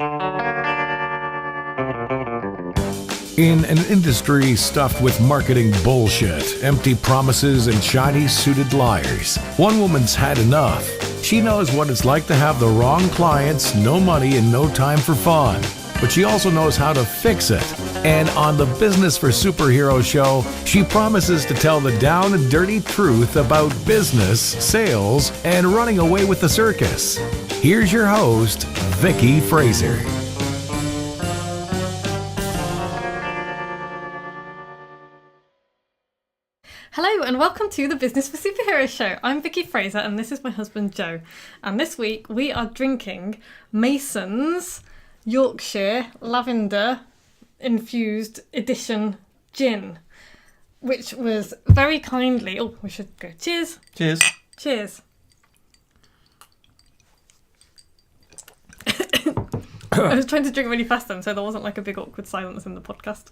In an industry stuffed with marketing bullshit, empty promises, and Chinese-suited liars, one woman's had enough. She knows what it's like to have the wrong clients, no money, and no time for fun. But she also knows how to fix it. And on the Business for Superheroes show, she promises to tell the down and dirty truth about business, sales, and running away with the circus. Here's your host, Vicky Fraser. Hello and welcome to the Business for Superheroes show. I'm Vicky Fraser and this is my husband Joe. And this week we are drinking Mason's Yorkshire Lavender Infused Edition Gin, which was very kindly... Oh, we should go. Cheers. Cheers. Cheers. I was trying to drink really fast then, so there wasn't like a big awkward silence in the podcast.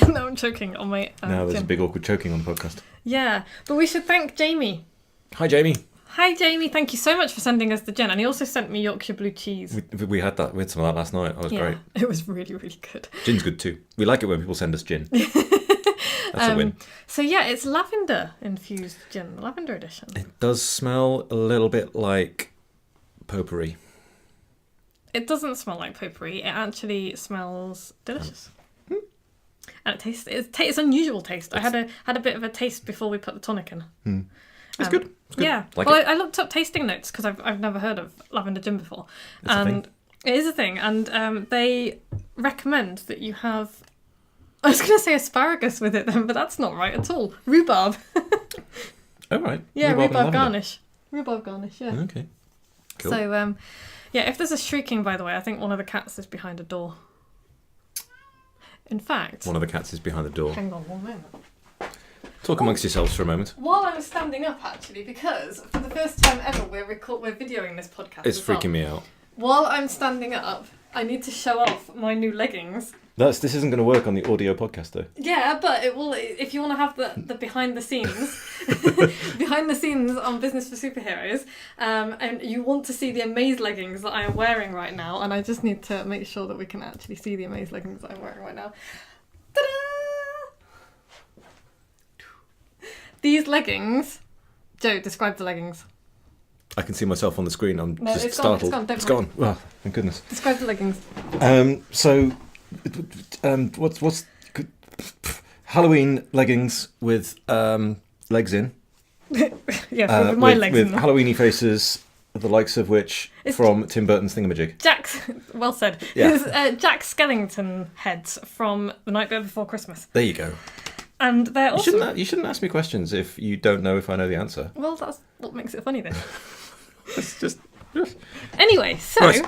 Now I'm choking on my Now there's gin. a big awkward choking on the podcast. Yeah, but we should thank Jamie. Hi, Jamie. Hi, Jamie. Thank you so much for sending us the gin. And he also sent me Yorkshire blue cheese. We had that. We had some of that last night. That was great. It was really, really good. Gin's good too. We like it when people send us gin. That's a win. So yeah, it's lavender infused gin, lavender edition. It does smell a little bit like potpourri. It doesn't smell like potpourri. It actually smells delicious. And it tastes. It's unusual taste. I had a bit of a taste before we put the tonic in. It's good. It's good. Yeah. Like I looked up tasting notes because I've never heard of lavender gin before. It's a thing. It is a thing. And they recommend that you have... I was going to say asparagus with it then, but that's not right at all. Rhubarb. Oh, right. Yeah, and rhubarb garnish. Rhubarb garnish, yeah. Okay. Cool. So, yeah, if there's a shrieking, by the way, I think one of the cats is behind a door. In fact... One of the cats is behind the door. Hang on one moment. Talk amongst yourselves for a moment. While I was standing up, actually, because for the first time ever, we're videoing this podcast. It's as well. freaking me out. While I'm standing up, I need to show off my new leggings. This isn't going to work on the audio podcast, though. Yeah, but it will. If you want to have the behind the scenes, behind the scenes on Business for Superheroes, and you want to see the Amaze leggings that I am wearing right now, and I just need to make sure that we can actually see the Amaze leggings that I'm wearing right now. Ta-da! These leggings. Joe, describe the leggings. I can see myself on the screen. I'm just it's gone, startled. it's gone. Oh, thank goodness. Describe the leggings. What's Halloween leggings with legs in? Yeah, with my legs in with them. Halloweeny faces, the likes of which from Tim Burton's Thingamajig. Well said. Yeah. It's Jack Skellington heads from The Nightmare Before Christmas. There you go. And they're awesome. You shouldn't ask me questions if you don't know if I know the answer. Well, that's what makes it funny then. It's just... Anyway, so Right.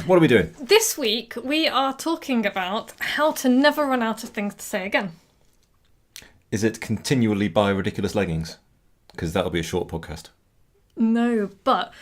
What are we doing? this week we are talking about how to never run out of things to say again. Is it continually buy ridiculous leggings? Because that'll be a short podcast. No, but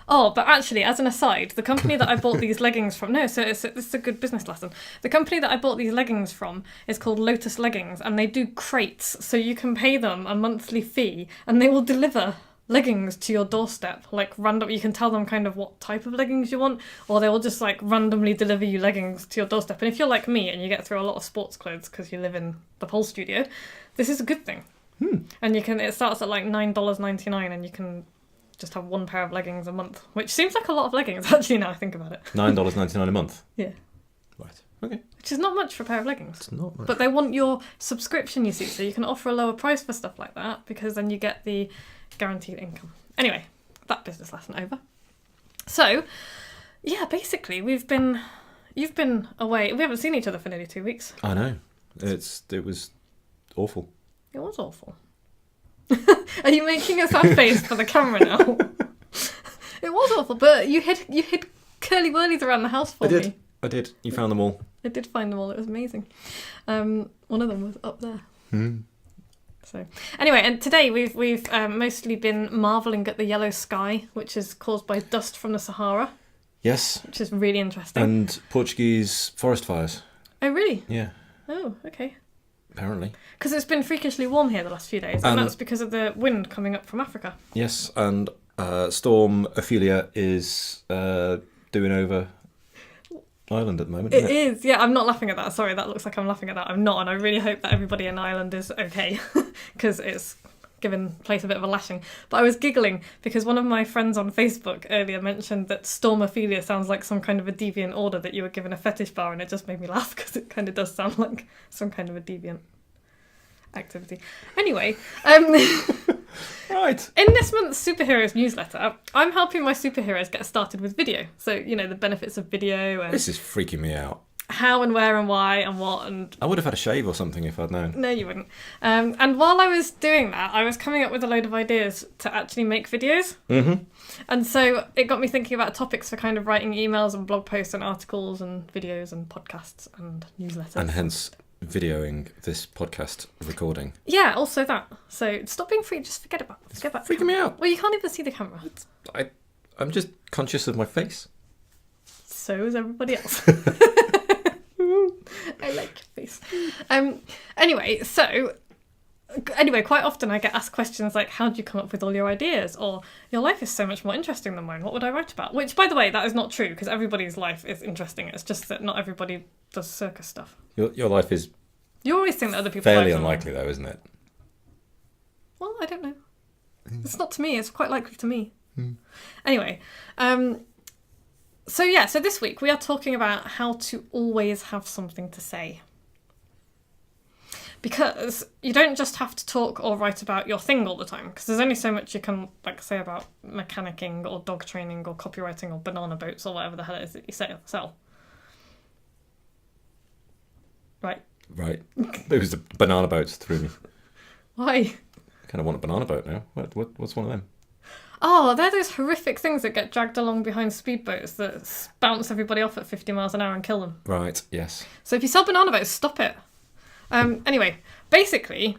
actually, as an aside, the company that I bought these leggings from... No, so this is a good business lesson. The company that I bought these leggings from is called Lotus leggings, and they do crates, so you can pay them a monthly fee, and they will deliver leggings to your doorstep, like random. You can tell them kind of what type of leggings you want, or they will just like randomly deliver you leggings to your doorstep. And if you're like me and you get through a lot of sports clothes because you live in the pole studio, this is a good thing. And it starts at like $9.99, and you can just have one pair of leggings a month, which seems like a lot of leggings actually now I think about it. $9.99 a month. Yeah. Right. Okay. Which is not much for a pair of leggings. It's not much. But they want your subscription, you see, so you can offer a lower price for stuff like that because then you get the guaranteed income. Anyway, that business lesson over. So, yeah, basically you've been away. We haven't seen each other for nearly 2 weeks. I know. It was awful. It was awful. Are you making a sad face for the camera now? It was awful, but you hid curly whirlies around the house for me. I did. You found them all. I did find them all. It was amazing. One of them was up there. So anyway, and today we've mostly been marvelling at the yellow sky, which is caused by dust from the Sahara. Yes. Which is really interesting. And Portuguese forest fires. Oh, really? Yeah. Oh, okay. Apparently. Because it's been freakishly warm here the last few days, and that's because of the wind coming up from Africa. Yes, and Storm Ophelia is doing over island at the moment, It isn't it? is, yeah. I'm not laughing at that. Sorry, that looks like I'm laughing at that. I'm not, and I really hope that everybody in Ireland is okay, because it's given place a bit of a lashing. But I was giggling because one of my friends on Facebook earlier mentioned that stormophilia sounds like some kind of a deviant order that you were given a fetish bar, and it just made me laugh because it kind of does sound like some kind of a deviant activity. Anyway, Right. in this month's superheroes newsletter, I'm helping my superheroes get started with video. So, the benefits of video and This is freaking me out. how and where and why and what and... I would have had a shave or something if I'd known. No, you wouldn't. And while I was doing that, I was coming up with a load of ideas to actually make videos. Mm-hmm. And so it got me thinking about topics for kind of writing emails and blog posts and articles and videos and podcasts and newsletters. And hence videoing this podcast recording. Yeah, also that. So stop being free. Just forget about it. Freaking me out. Well, you can't even see the camera. I'm just conscious of my face. So is everybody else. I like your face. Anyway, quite often I get asked questions like, how do you come up with all your ideas? Or, your life is so much more interesting than mine. What would I write about? Which, by the way, that is not true, because everybody's life is interesting. It's just that not everybody does circus stuff. Your life is You always think that other people's fairly lives are unlikely, though, isn't it? Well, I don't know. It's not to me. It's quite likely to me. Mm. Anyway, so this week we are talking about how to always have something to say. Because you don't just have to talk or write about your thing all the time, because there's only so much you can say about mechanicking or dog training or copywriting or banana boats or whatever the hell it is that you sell. Right. Right. It was the banana boats threw me. Why? I kind of want a banana boat now. What's one of them? Oh, they're those horrific things that get dragged along behind speedboats that bounce everybody off at 50 miles an hour and kill them. Right, yes. So if you sell banana boats, stop it. Anyway, basically,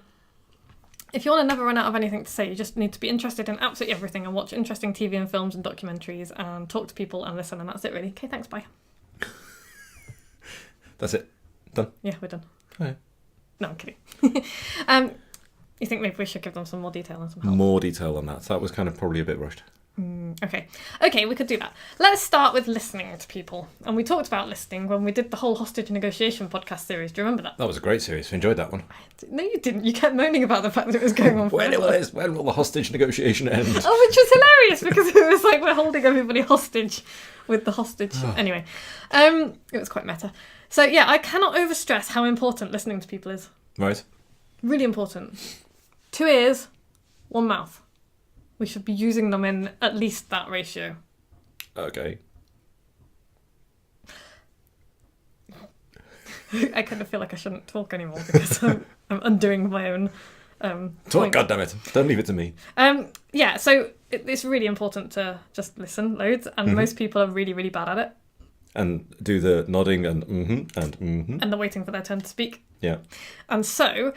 if you want to never run out of anything to say, you just need to be interested in absolutely everything and watch interesting TV and films and documentaries and talk to people and listen, and that's it really. Okay, thanks, bye. That's it. Done. Yeah, we're done. Okay. No, I'm kidding. You think maybe we should give them some more detail and some help? More detail on that. That was kind of probably a bit rushed. Okay, we could do that. Let's start with listening to people. And we talked about listening when we did the whole hostage negotiation podcast series. Do you remember that? That was a great series. I enjoyed that one. No, you didn't. You kept moaning about the fact that it was going on When will the hostage negotiation end? Oh, which was hilarious because it was like we're holding everybody hostage with the hostage. Anyway, it was quite meta. So yeah, I cannot overstress how important listening to people is. Right. Really important. 2 ears, 1 mouth. We should be using them in at least that ratio. Okay. I kind of feel like I shouldn't talk anymore because I'm undoing my own Talk, goddammit. Don't leave it to me. So it's really important to just listen loads, and most people are really, really bad at it. And do the nodding and and And they're waiting for their turn to speak. Yeah. And so,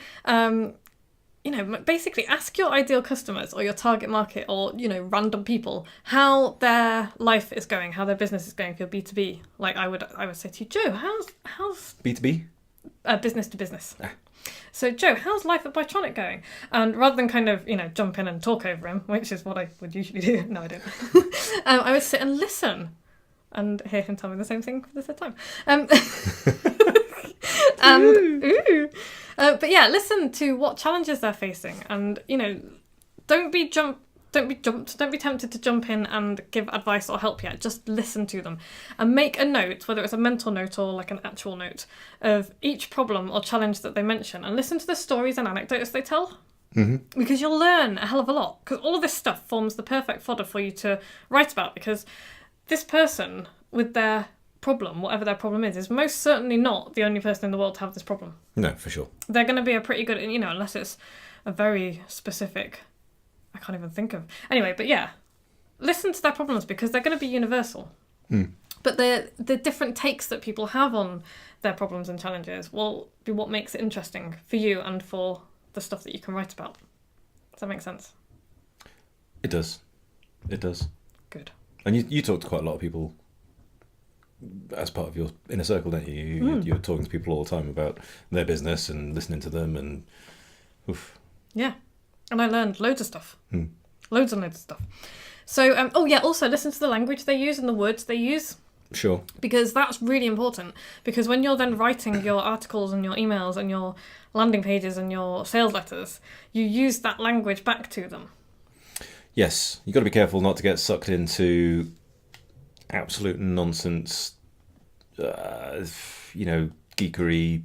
basically ask your ideal customers or your target market or, random people how their life is going, how their business is going for your B2B. Like I would say to you, Joe, how's B2B? Business to business. Ah. So, Joe, how's life at Bytronic going? And rather than kind of, jump in and talk over him, which is what I would usually do. No, I don't. I would sit and listen and hear him tell me the same thing for the third time. But yeah, listen to what challenges they're facing, and don't be tempted to jump in and give advice or help yet. Just listen to them and make a note, whether it's a mental note or like an actual note, of each problem or challenge that they mention, and listen to the stories and anecdotes they tell. Mm-hmm. Because you'll learn a hell of a lot, because all of this stuff forms the perfect fodder for you to write about, because this person with their problem, whatever their problem is most certainly not the only person in the world to have this problem. No, for sure. They're going to be a pretty good, unless it's a very specific, I can't even think of. Anyway, but yeah, listen to their problems because they're going to be universal. But the different takes that people have on their problems and challenges will be what makes it interesting for you and for the stuff that you can write about. Does that make sense? It does. It does. Good. And you talk to quite a lot of people as part of your inner circle, don't you? You're talking to people all the time about their business and listening to them, and oof. Yeah, and I learned loads of stuff. Loads and loads of stuff. So, also listen to the language they use and the words they use. Sure. Because that's really important. Because when you're then writing your articles and your emails and your landing pages and your sales letters, you use that language back to them. Yes, you've got to be careful not to get sucked into absolute nonsense, geekery,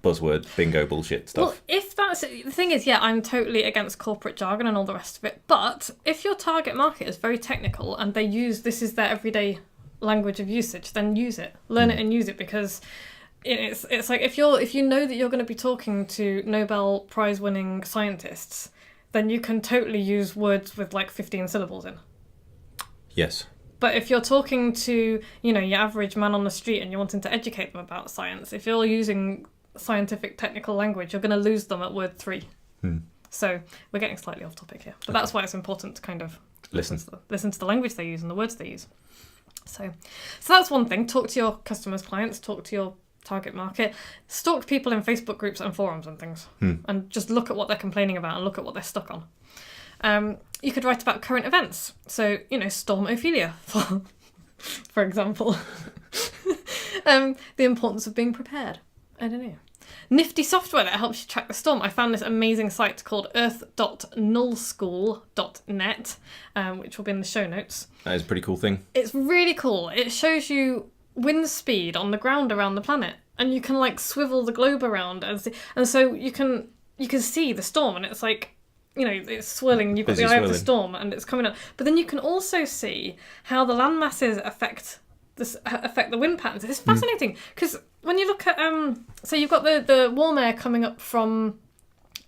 buzzword, bingo bullshit stuff. Well, if that's the thing is, yeah, I'm totally against corporate jargon and all the rest of it. But if your target market is very technical and this is their everyday language of usage, then use it, learn it and use it, because it's like if you know that you're going to be talking to Nobel Prize winning scientists, then you can totally use words with like 15 syllables in. Yes. But if you're talking to, your average man on the street and you're wanting to educate them about science, if you're using scientific technical language, you're going to lose them at word 3. So we're getting slightly off topic here, but that's why it's important to kind of listen to the language they use and the words they use. So that's one thing. Talk to your customers, clients, talk to your target market, stalk people in Facebook groups and forums and things, and just look at what they're complaining about and look at what they're stuck on. You could write about current events. So, Storm Ophelia, for example. The importance of being prepared. I don't know. Nifty software that helps you track the storm. I found this amazing site called earth.nullschool.net, which will be in the show notes. That is a pretty cool thing. It's really cool. It shows you wind speed on the ground around the planet, and you can like swivel the globe around and so you can see the storm, and it's like, it's swirling and you've got the eye of the storm and it's coming up. But then you can also see how the land masses affect the wind patterns. It's fascinating because when you look at so you've got the warm air coming up from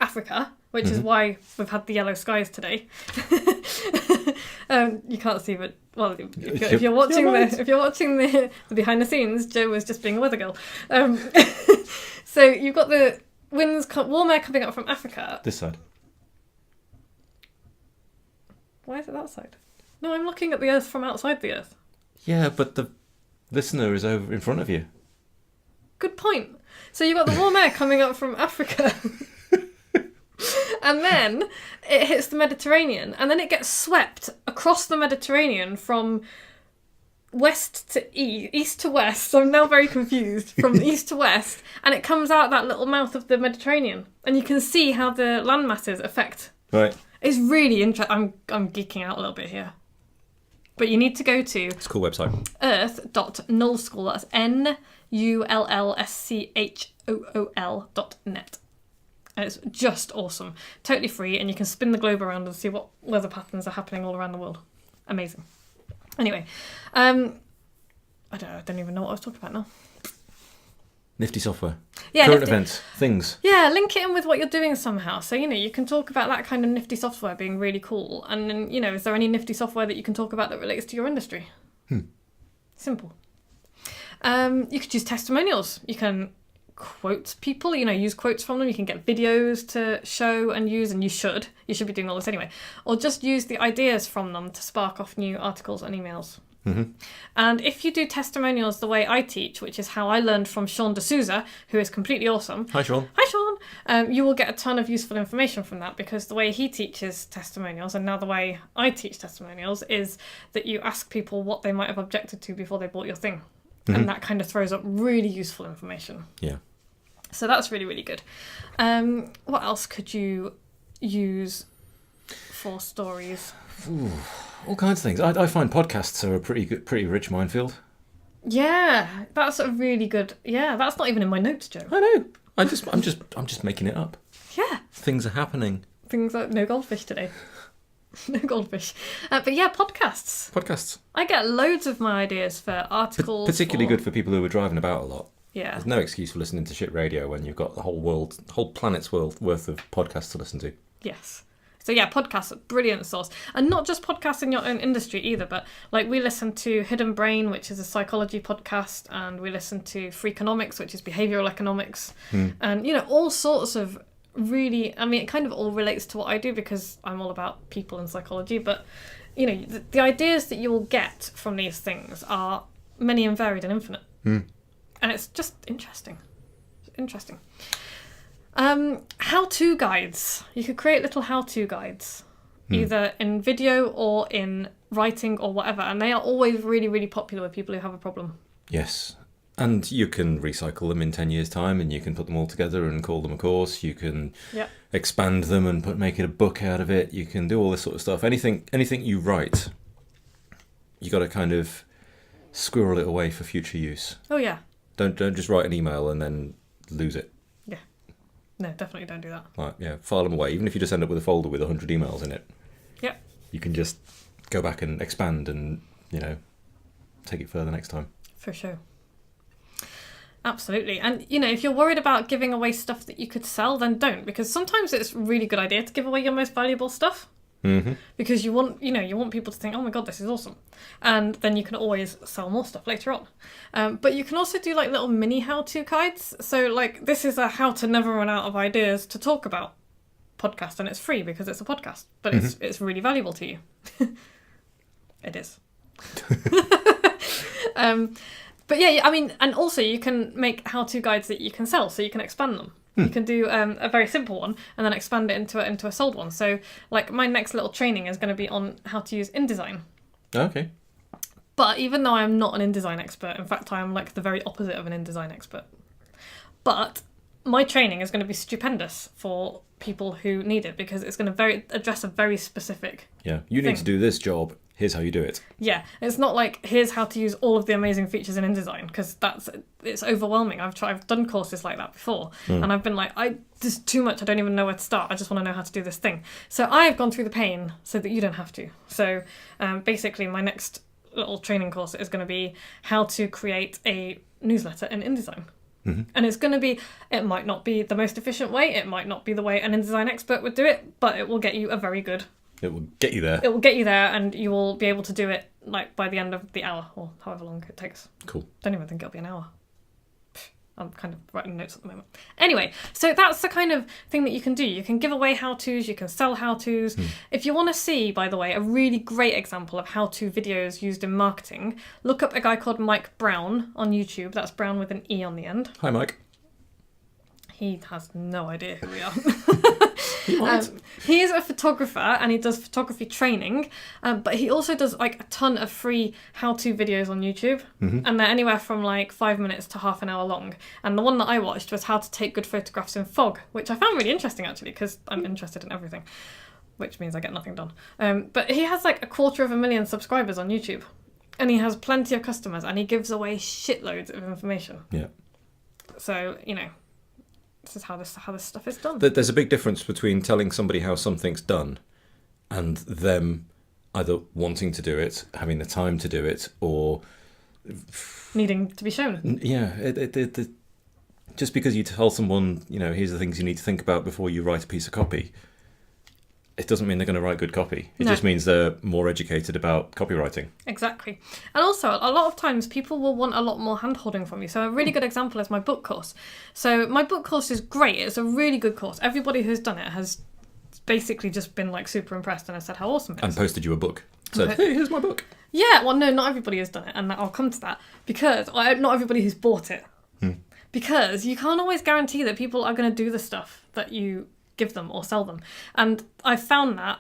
Africa, which is why we've had the yellow skies today. You can't see, but if you're watching the behind the scenes, Jo was just being a weather girl. So you've got the warm air coming up from Africa. This side. Why is it that side? No, I'm looking at the Earth from outside the Earth. Yeah, but the listener is over in front of you. Good point. So you've got the warm air coming up from Africa. And then it hits the Mediterranean. And then it gets swept across the Mediterranean from west to east to west. So I'm now very confused. From east to west. And it comes out that little mouth of the Mediterranean. And you can see how the land masses affect. Right. It's really interesting. I'm geeking out a little bit here. But you need to go to... It's a cool website. earth.nullschool. That's nullschool.net. And it's just awesome. Totally free, and you can spin the globe around and see what weather patterns are happening all around the world. Amazing. Anyway, I don't even know what I was talking about now. Nifty software. Yeah, current nifty events, things. Yeah, link it in with what you're doing somehow. So, you can talk about that kind of nifty software being really cool. And then, is there any nifty software that you can talk about that relates to your industry? Simple. You could use testimonials. You can quote people, use quotes from them. You can get videos to show and use, and you should be doing all this anyway. Or just use the ideas from them to spark off new articles and emails. And if you do testimonials the way I teach, which is how I learned from Sean D'Souza, who is completely awesome. Hi, Sean. Hi, Sean. You will get a ton of useful information from that, because the way he teaches testimonials, and now the way I teach testimonials, is that you ask people what they might have objected to before they bought your thing. And that kind of throws up really useful information. Yeah. So that's really, really good. What else could you use for stories? Ooh, all kinds of things. I find podcasts are a pretty rich minefield. Yeah, that's a really good. Yeah, that's not even in my notes, Jo. I know. I'm just making it up. Yeah. Things are happening. Things like no goldfish today. No goldfish. But yeah, podcasts. Podcasts. I get loads of my ideas for articles. Particularly good for people who are driving about a lot. Yeah. There's no excuse for listening to shit radio when you've got the whole planet's worth of podcasts to listen to. Yes. So yeah, podcasts, brilliant source. And not just podcasts in your own industry either, but like we listen to Hidden Brain, which is a psychology podcast, and we listen to Freakonomics, which is behavioural economics, and all sorts of really, it kind of all relates to what I do because I'm all about people and psychology, but the ideas that you will get from these things are many and varied and infinite. And it's just interesting. How-to guides. You could create little how-to guides, either in video or in writing or whatever, and they are always really, really popular with people who have a problem. Yes. And you can recycle them in 10 years' time, and you can put them all together and call them a course. You can expand them and make it a book out of it. You can do all this sort of stuff. Anything you write, you got to kind of squirrel it away for future use. Oh, yeah. Don't just write an email and then lose it. Yeah. No, definitely don't do that. Like, yeah, file them away. Even if you just end up with a folder with 100 emails in it. Yep. You can just go back and expand and, take it further next time. For sure. Absolutely. And, if you're worried about giving away stuff that you could sell, then don't. Because sometimes it's a really good idea to give away your most valuable stuff. Mm-hmm. Because you want people to think, oh my God, this is awesome. And then you can always sell more stuff later on. But you can also do like little mini how-to guides. So like this is a how to never run out of ideas to talk about podcast, and it's free because it's a podcast, but it's really valuable to you. It is. But yeah, I mean, and also you can make how-to guides that you can sell, so you can expand them. You can do a very simple one and then expand it into a sold one. So like my next little training is going to be on how to use InDesign. Okay. But even though I'm not an InDesign expert, in fact, I'm like the very opposite of an InDesign expert. But my training is going to be stupendous for people who need it because it's going to address a very specific Yeah, you need thing. to do this job. Here's how you do it. Yeah, it's not like here's how to use all of the amazing features in InDesign because it's overwhelming. I've done courses like that before, and I've been like, there's too much. I don't even know where to start. I just want to know how to do this thing. So I've gone through the pain so that you don't have to. So basically, my next little training course is going to be how to create a newsletter in InDesign. Mm-hmm. And it's going to be, it might not be the most efficient way. It might not be the way an InDesign expert would do it, but it will get you a very good. It will get you there. It will get you there, and you will be able to do it like by the end of the hour or however long it takes. Cool. Don't even think it'll be an hour. I'm kind of writing notes at the moment. Anyway, so that's the kind of thing that you can do. You can give away how-tos, you can sell how-tos. If you want to see, by the way, a really great example of how-to videos used in marketing, look up a guy called Mike Brown on YouTube. That's Brown with an E on the end. Hi, Mike. He has no idea who we are. He might. He is a photographer and he does photography training, but he also does like a ton of free how-to videos on YouTube, and they're anywhere from like 5 minutes to half an hour long. And the one that I watched was how to take good photographs in fog, which I found really interesting actually because I'm interested in everything, which means I get nothing done. But he has like 250,000 subscribers on YouTube, and he has plenty of customers, and he gives away shitloads of information. Yeah. So this is how this stuff is done. There's a big difference between telling somebody how something's done and them either wanting to do it, having the time to do it, or needing to be shown. Yeah, just because you tell someone, here's the things you need to think about before you write a piece of copy, it doesn't mean they're going to write good copy. It just means they're more educated about copywriting. Exactly. And also, a lot of times people will want a lot more hand-holding from you. So a really good example is my book course. So my book course is great. It's a really good course. Everybody who's done it has basically just been like super impressed and has said how awesome it is. And posted you a book. Said, hey, here's my book. Yeah, well, no, not everybody has done it. And I'll come to that. Because not everybody who's bought it. Because you can't always guarantee that people are going to do the stuff that you give them or sell them. And I've found that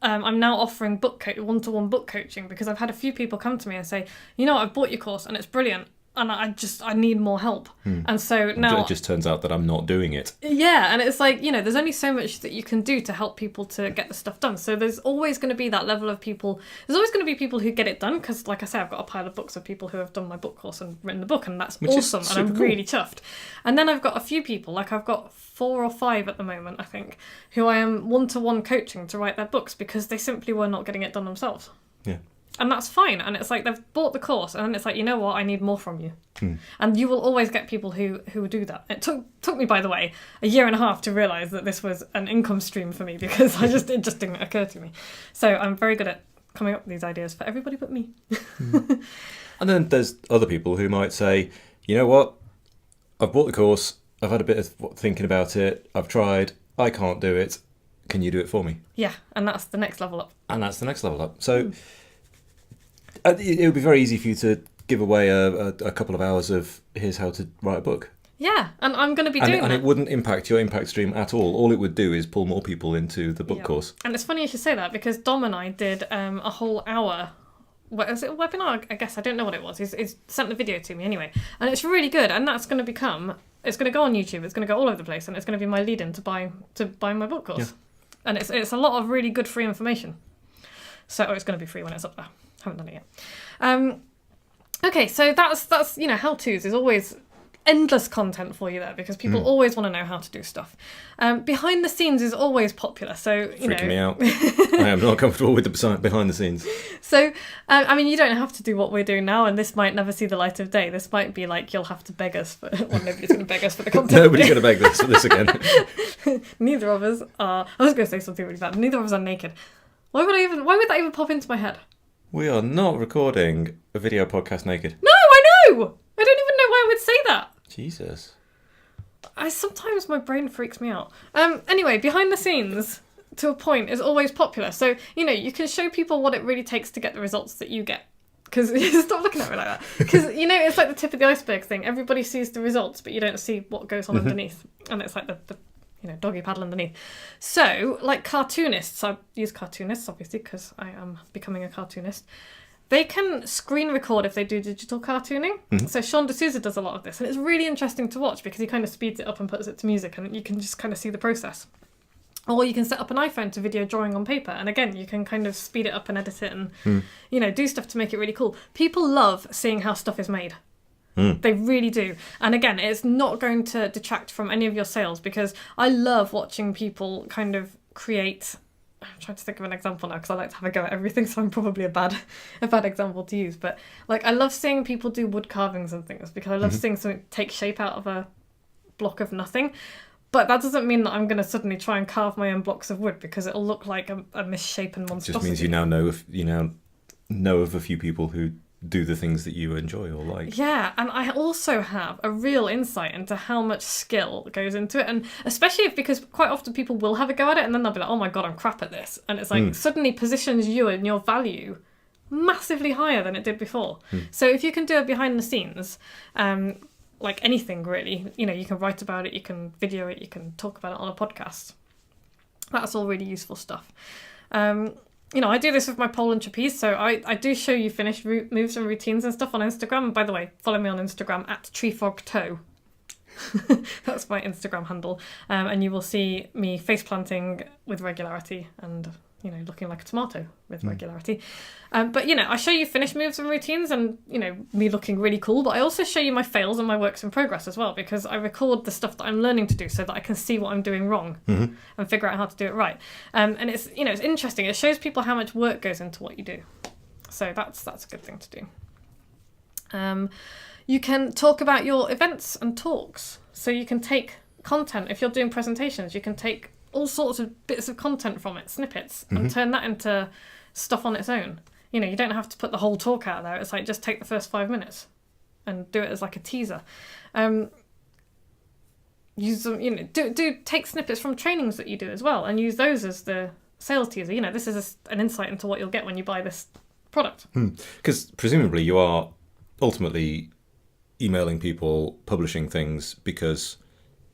I'm now offering one-to-one book coaching because I've had a few people come to me and say, I've bought your course and it's brilliant and I need more help. And so now it just turns out that I'm not doing it. Yeah, and it's like, there's only so much that you can do to help people to get the stuff done. So there's always going to be that level of people. There's always going to be people who get it done because, like I say, I've got a pile of books of people who have done my book course and written the book, and that's awesome, and I'm really chuffed. And then I've got a few people, like I've got 4 or 5 at the moment, I think, who I am one-to-one coaching to write their books because they simply were not getting it done themselves. Yeah. And that's fine. And it's like they've bought the course and then it's like, you know what, I need more from you. And you will always get people who will do that. It took me, by the way, a year and a half to realise that this was an income stream for me because it just didn't occur to me. So I'm very good at coming up with these ideas for everybody but me. And then there's other people who might say, you know what, I've bought the course, I've had a bit of thinking about it, I've tried, I can't do it, can you do it for me? Yeah, and that's the next level up. So it would be very easy for you to give away a couple of hours of here's how to write a book. Yeah, and I'm going to be doing that. And it wouldn't impact your impact stream at all. All it would do is pull more people into the book course. And it's funny you should say that, because Dom and I did a whole hour. Was it a webinar? I guess I don't know what it was. He's sent the video to me anyway, and it's really good. And that's going to become. It's going to go on YouTube. It's going to go all over the place, and it's going to be my lead-in to buy my book course. Yeah. And it's a lot of really good free information. So it's going to be free when it's up there. Haven't done it yet. Okay, so that's how-tos is always endless content for you there, because people always want to know how to do stuff. Behind the scenes is always popular, so freaking me out. I am not comfortable with the behind the scenes. So you don't have to do what we're doing now, and this might never see the light of day. This might be like you'll have to beg us for. Well, nobody's going to beg us for the content. Nobody's going to beg us for this again. Neither of us are. I was going to say something really bad. Neither of us are naked. Why would that even pop into my head? We are not recording a video podcast naked. No, I know. I don't even know why I would say that. Jesus. Sometimes my brain freaks me out. Anyway, behind the scenes, to a point, is always popular. So, you can show people what it really takes to get the results that you get. Because, stop looking at me like that. Because, it's like the tip of the iceberg thing. Everybody sees the results, but you don't see what goes on underneath. And it's like the doggy paddle underneath. So, like cartoonists, I use cartoonists, obviously, because I am becoming a cartoonist. They can screen record if they do digital cartooning. Mm-hmm. So Sean D'Souza does a lot of this, and it's really interesting to watch because he kind of speeds it up and puts it to music, and you can just kind of see the process. Or you can set up an iPhone to video drawing on paper, and again, you can kind of speed it up and edit it and, do stuff to make it really cool. People love seeing how stuff is made. They really do. And again, it's not going to detract from any of your sales, because I love watching people kind of create... I'm trying to think of an example now because I like to have a go at everything, so I'm probably a bad example to use. But I love seeing people do wood carvings and things, because I love seeing something take shape out of a block of nothing. But that doesn't mean that I'm going to suddenly try and carve my own blocks of wood, because it'll look like a misshapen monstrosity. It just means you now know of a few people who do the things that you enjoy or like. Yeah, and I also have a real insight into how much skill goes into it, and especially because quite often people will have a go at it and then they'll be like, oh my god, I'm crap at this, and it's like suddenly positions you and your value massively higher than it did before. So if you can do it behind the scenes, like anything really, you can write about it, you can video it, you can talk about it on a podcast. That's all really useful stuff. I do this with my pole and trapeze, so I do show you finished moves and routines and stuff on Instagram. And by the way, follow me on Instagram at treefrogtoe. That's my Instagram handle. And you will see me face planting with regularity and, looking like a tomato with regularity. But I show you finished moves and routines and, me looking really cool. But I also show you my fails and my works in progress as well, because I record the stuff that I'm learning to do so that I can see what I'm doing wrong and figure out how to do it right. And it's, it's interesting. It shows people how much work goes into what you do. So that's a good thing to do. You can talk about your events and talks. So you can take content. If you're doing presentations, you can take all sorts of bits of content from it, snippets, and turn that into stuff on its own. You don't have to put the whole talk out there. It's like, just take the first 5 minutes and do it as like a teaser. Use them, take snippets from trainings that you do as well, and use those as the sales teaser. This is an insight into what you'll get when you buy this product. Because presumably you are ultimately emailing people, publishing things because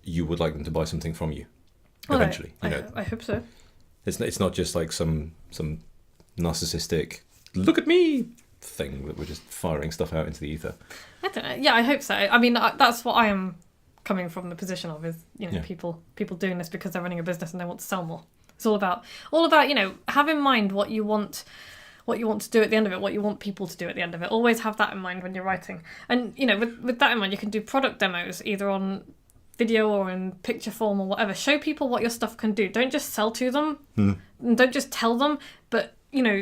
you would like them to buy something from you. Eventually, I hope so. It's not just like some narcissistic look at me thing that we're just firing stuff out into the ether. I don't know. Yeah, I hope so. I mean, that's what I am coming from the position of, is people doing this because they're running a business and they want to sell more. It's all about have in mind what you want to do at the end of it, what you want people to do at the end of it. Always have that in mind when you're writing. And with that in mind, you can do product demos either on video or in picture form or whatever. Show people what your stuff can do. Don't just sell to them and don't just tell them, but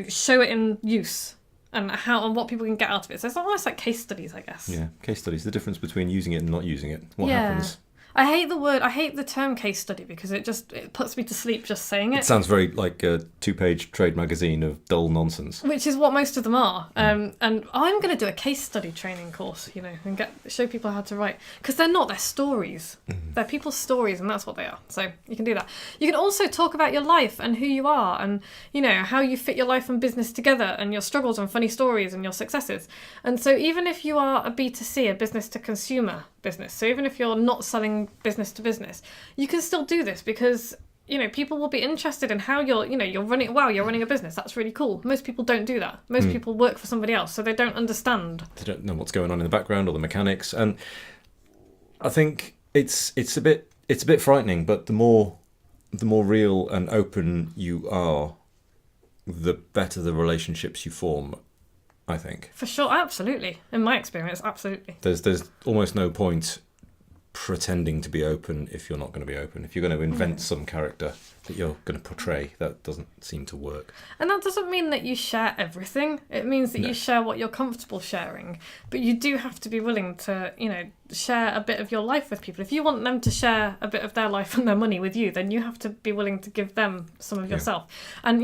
show it in use and what people can get out of it. So it's almost like case studies, I guess. Yeah, case studies. The difference between using it and not using it. What happens? I hate the term case study because it puts me to sleep just saying it. It sounds very like a 2-page trade magazine of dull nonsense. Which is what most of them are. And I'm going to do a case study training course, and show people how to write. Because they're not, they're stories. They're people's stories, and that's what they are. So you can do that. You can also talk about your life and who you are and, how you fit your life and business together and your struggles and funny stories and your successes. And so even if you are a B2C, a business to consumer business, so even if you're not selling business to business, you can still do this because people will be interested in how you're running a business. That's really cool. Most people don't do that. Most people work for somebody else, so they don't understand. They don't know what's going on in the background or the mechanics, and I think it's a bit frightening. But the more real and open you are, the better the relationships you form, I think. For sure, absolutely. In my experience, absolutely. There's almost no point pretending to be open if you're not going to be open. If you're going to invent some character that you're going to portray, that doesn't seem to work. And that doesn't mean that you share everything. It means that you share what you're comfortable sharing. But you do have to be willing to, share a bit of your life with people. If you want them to share a bit of their life and their money with you, then you have to be willing to give them some of yourself. And,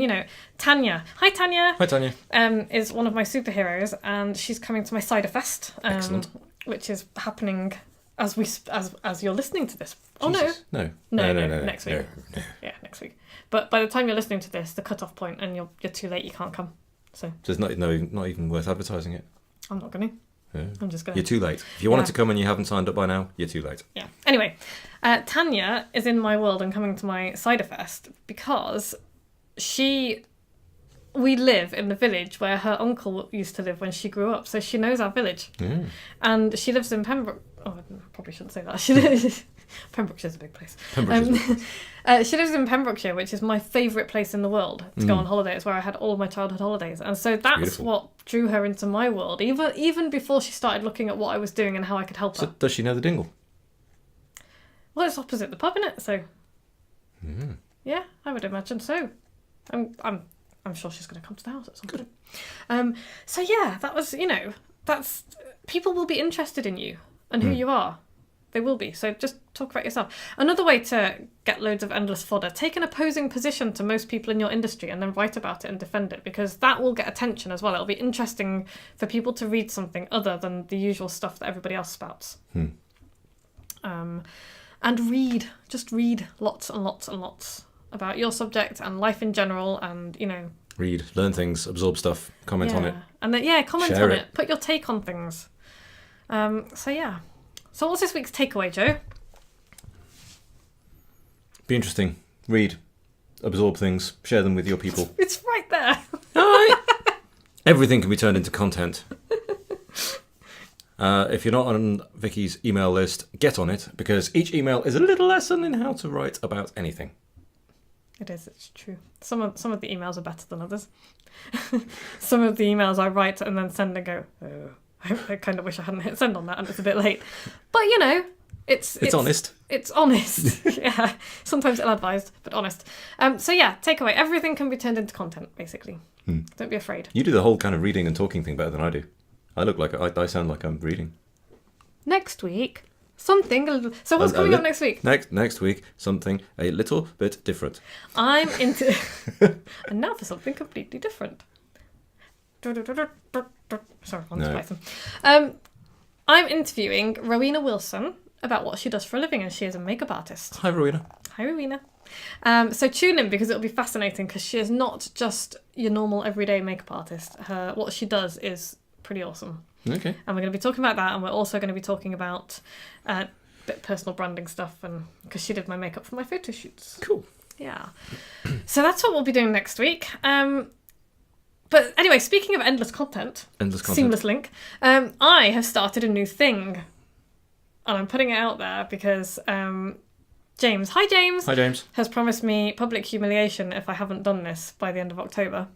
Tanya. Hi, Tanya. Hi, Tanya. Is one of my superheroes, and she's coming to my Cider Fest. Excellent. Which is happening as you're listening to this. Jesus. No, next week. No. Yeah, next week. But by the time you're listening to this, the cut-off point, and you're too late, you can't come. So it's not even worth advertising it. I'm not going to. Yeah. I'm just going to. You're too late. If you wanted to come and you haven't signed up by now, you're too late. Yeah. Anyway, Tanya is in my world and coming to my Cider Fest because we live in the village where her uncle used to live when she grew up, so she knows our village. And she lives in Pembroke. Oh, I probably shouldn't say that. Pembrokeshire's a big place. She lives in Pembrokeshire, which is my favourite place in the world to go on holiday. It's where I had all of my childhood holidays. And so that's what drew her into my world, even before she started looking at what I was doing and how I could help her. So does she know the dingle? Well, it's opposite the pub, isn't it? So, yeah, I would imagine so. I'm sure she's going to come to the house at some point. So yeah, that was, that's people will be interested in you and who you are. They will be. So just talk about yourself. Another way to get loads of endless fodder, take an opposing position to most people in your industry and then write about it and defend it, because that will get attention as well. It'll be interesting for people to read something other than the usual stuff that everybody else spouts. And just read lots and lots and lots about your subject and life in general, and read, learn things, absorb stuff, comment on it, and then comment on it, put your take on things. So what's this week's takeaway, Joe? Be interesting. Read, absorb things, share them with your people. It's right there. Everything can be turned into content. If you're not on Vicky's email list, get on it, because each email is a little lesson in how to write about anything. It is, it's true. Some of the emails are better than others. Some of the emails I write and then send and go, oh, I kind of wish I hadn't hit send on that and it's a bit late. But, it's honest. It's honest. Yeah. Sometimes ill-advised, but honest. Takeaway. Everything can be turned into content, basically. Don't be afraid. You do the whole kind of reading and talking thing better than I do. I sound like I'm reading. Next week, something a little... So what's coming up next week? Next week, something a little bit different. I'm into... And now for something completely different. Sorry, I'm Python. I'm interviewing Rowena Wilson about what she does for a living, and she is a makeup artist. Hi, Rowena. Hi, Rowena. So tune in, because it'll be fascinating, because she is not just your normal everyday makeup artist. What she does is pretty awesome. Okay. And we're going to be talking about that, and we're also going to be talking about bit personal branding stuff, and because she did my makeup for my photo shoots. Cool. Yeah. So that's what we'll be doing next week. But anyway, speaking of endless content, seamless link, I have started a new thing, and I'm putting it out there because James, has promised me public humiliation if I haven't done this by the end of October.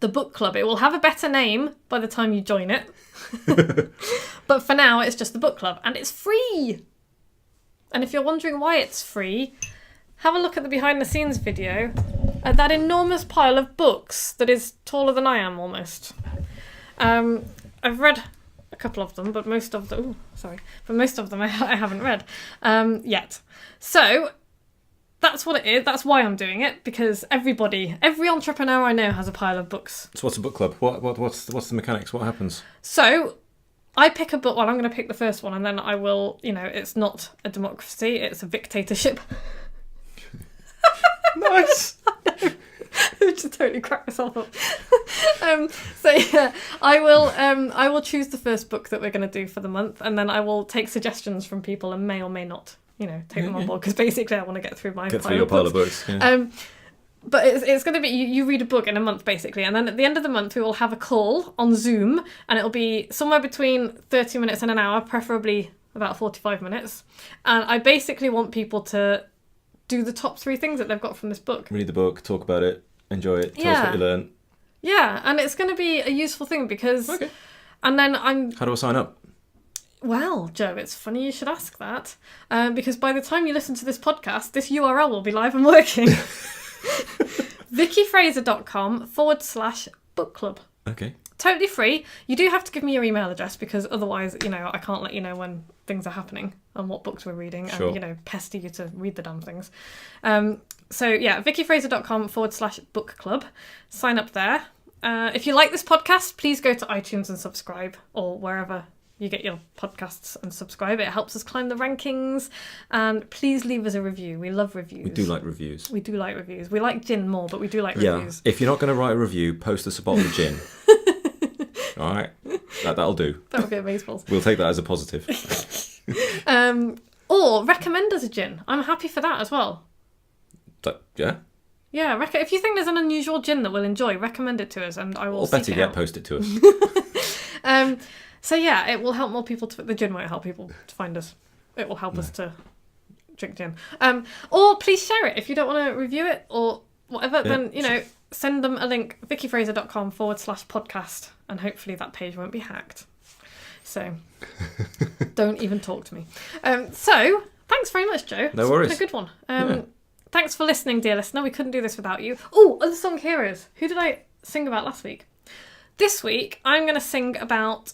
The book club. It will have a better name by the time you join it. But for now, it's just the book club, and it's free. And if you're wondering why it's free, have a look at the behind the scenes video at that enormous pile of books that is taller than I am almost. I've read a couple of them, but most of them, I haven't read yet. So that's what it is. That's why I'm doing it, because every entrepreneur I know has a pile of books. So what's a book club? What's the mechanics? What happens? So I pick a book. Well, I'm going to pick the first one, and then I will. It's not a democracy; it's a dictatorship. Nice. I just totally cracked myself up. I will choose the first book that we're going to do for the month, and then I will take suggestions from people and may or may not, take them on board, because basically I want to get through your pile of books. Yeah. But it's going to be, you read a book in a month, basically, and then at the end of the month we will have a call on Zoom, and it'll be somewhere between 30 minutes and an hour, preferably about 45 minutes. And I basically want people to do the top 3 things that they've got from this book. Read the book, talk about it, enjoy it, tell us what you learn. Yeah, and it's going to be a useful thing because... Okay. And then How do I sign up? Well, Joe, it's funny you should ask that, because by the time you listen to this podcast, this URL will be live and working. VickyFraser.com/book club. Okay. Totally free. You do have to give me your email address, because otherwise, I can't let you know when things are happening and what books we're reading, and pester you to read the damn things. So yeah, VickyFraser.com/book club. Sign up there. If you like this podcast, please go to iTunes and subscribe, or wherever you get your podcasts, and subscribe. It helps us climb the rankings. And please leave us a review. We love reviews. We do like reviews. We like gin more, but we do like reviews. If you're not going to write a review, post us a bottle of gin. All right, that'll do. That'll be amazeballs. We'll take that as a positive. Or recommend us a gin. I'm happy for that as well. Yeah. Yeah, if you think there's an unusual gin that we'll enjoy, recommend it to us, and I will. Or better yet, post it to us. So yeah, it will help more people. The gin won't help people to find us. It will help us to drink gin. Or please share it if you don't want to review it or whatever. Yeah. Then send them a link, VickyFraser.com/podcast, and hopefully that page won't be hacked. So don't even talk to me. So thanks very much, Joe. No worries. It's been a good one. Thanks for listening, dear listener. We couldn't do this without you. Oh, other song heroes. Who did I sing about last week? This week, I'm going to sing about,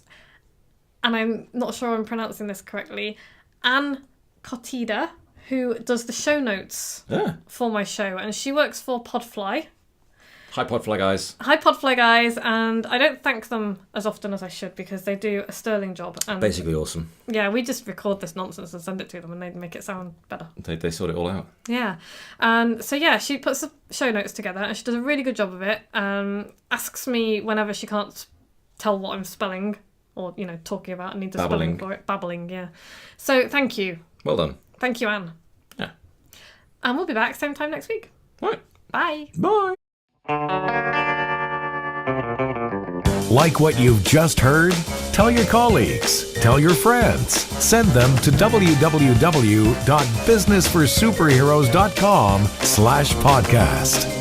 and I'm not sure I'm pronouncing this correctly, Anne Cotida, who does the show notes for my show, and she works for Podfly. Hi, Podfly guys. Hi, Podfly guys, and I don't thank them as often as I should, because they do a sterling job. And basically awesome. Yeah, we just record this nonsense and send it to them, and they make it sound better. They sort it all out. Yeah. And so, yeah, she puts the show notes together, and she does a really good job of it. Asks me whenever she can't tell what I'm spelling or, talking about and need the spelling for it. Babbling, yeah. So, thank you. Well done. Thank you, Anne. Yeah. And we'll be back same time next week. Right. Bye. Bye. Like what you've just heard? Tell your colleagues, tell your friends, send them to www.businessforsuperheroes.com/podcast.